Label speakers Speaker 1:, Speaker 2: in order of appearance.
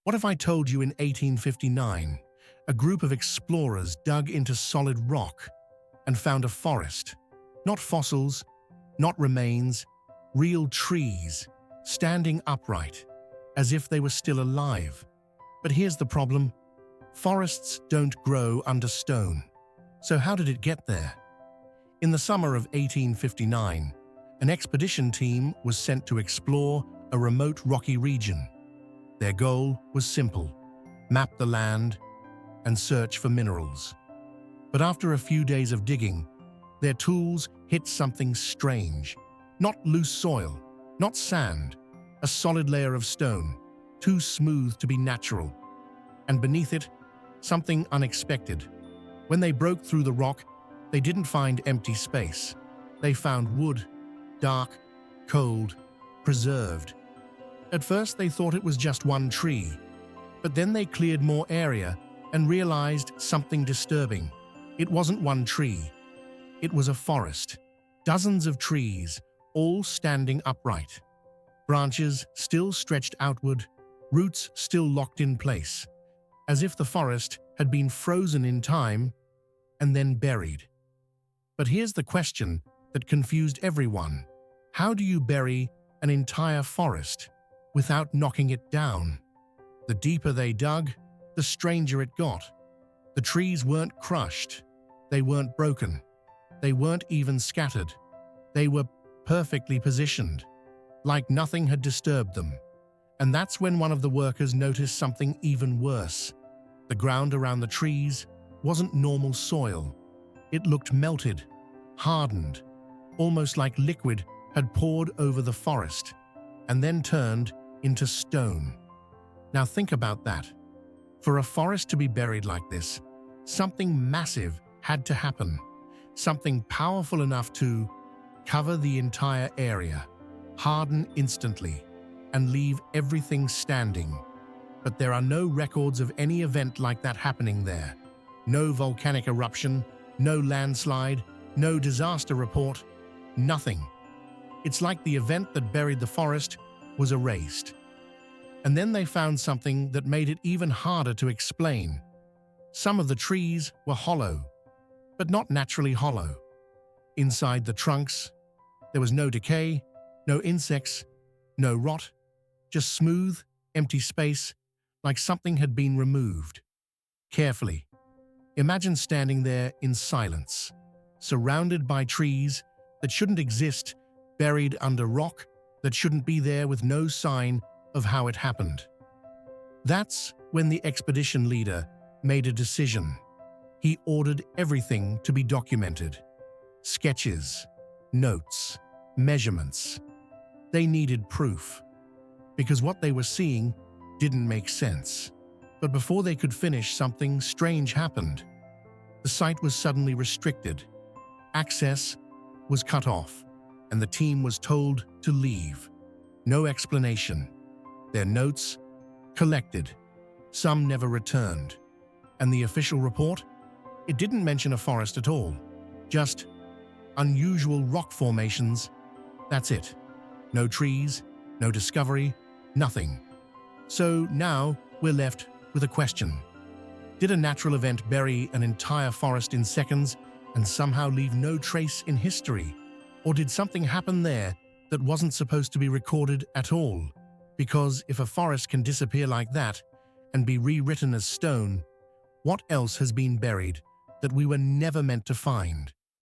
Speaker 1: What if I told you in 1859, a group of explorers dug into solid rock and found a forest? Not fossils, not remains, real trees, standing upright, as if they were still alive. But here's the problem. Forests don't grow under stone. So how did it get there? In the summer of 1859, an expedition team was sent to explore a remote rocky region. Their goal was simple: map the land and search for minerals. But after a few days of digging, their tools hit something strange. Not loose soil, not sand, a solid layer of stone, too smooth to be natural. And beneath it, something unexpected. When they broke through the rock, they didn't find empty space. They found wood, dark, cold, preserved. At first they thought it was just one tree, but then they cleared more area and realized something disturbing. It wasn't one tree. It was a forest. Dozens of trees, all standing upright. Branches still stretched outward, roots still locked in place, as if the forest had been frozen in time and then buried. But here's the question that confused everyone. How do you bury an entire forest without knocking it down? The deeper they dug, the stranger it got. The trees weren't crushed. They weren't broken. They weren't even scattered. They were perfectly positioned, like nothing had disturbed them. And that's when one of the workers noticed something even worse. The ground around the trees wasn't normal soil. It looked melted, hardened, almost like liquid had poured over the forest and then turned into stone. Now think about that. For a forest to be buried like this, something massive had to happen. Something powerful enough to cover the entire area, harden instantly, and leave everything standing. But there are no records of any event like that happening there. No volcanic eruption, no landslide, no disaster report, nothing. It's like the event that buried the forest was erased. And then they found something that made it even harder to explain. Some of the trees were hollow, but not naturally hollow. Inside the trunks, there was no decay, no insects, no rot, just smooth, empty space, like something had been removed. Carefully, imagine standing there in silence, surrounded by trees that shouldn't exist, buried under rock that shouldn't be there, with no sign of how it happened. That's when the expedition leader made a decision. He ordered everything to be documented. Sketches, notes, measurements. They needed proof, because what they were seeing didn't make sense. But before they could finish, something strange happened. The site was suddenly restricted. Access was cut off, and the team was told to leave. No explanation. Their notes collected. Some never returned. And the official report? It didn't mention a forest at all. Just unusual rock formations. That's it. No trees, no discovery, nothing. So now we're left with a question. Did a natural event bury an entire forest in seconds and somehow leave no trace in history? Or did something happen there that wasn't supposed to be recorded at all? Because if a forest can disappear like that and be rewritten as stone, what else has been buried that we were never meant to find?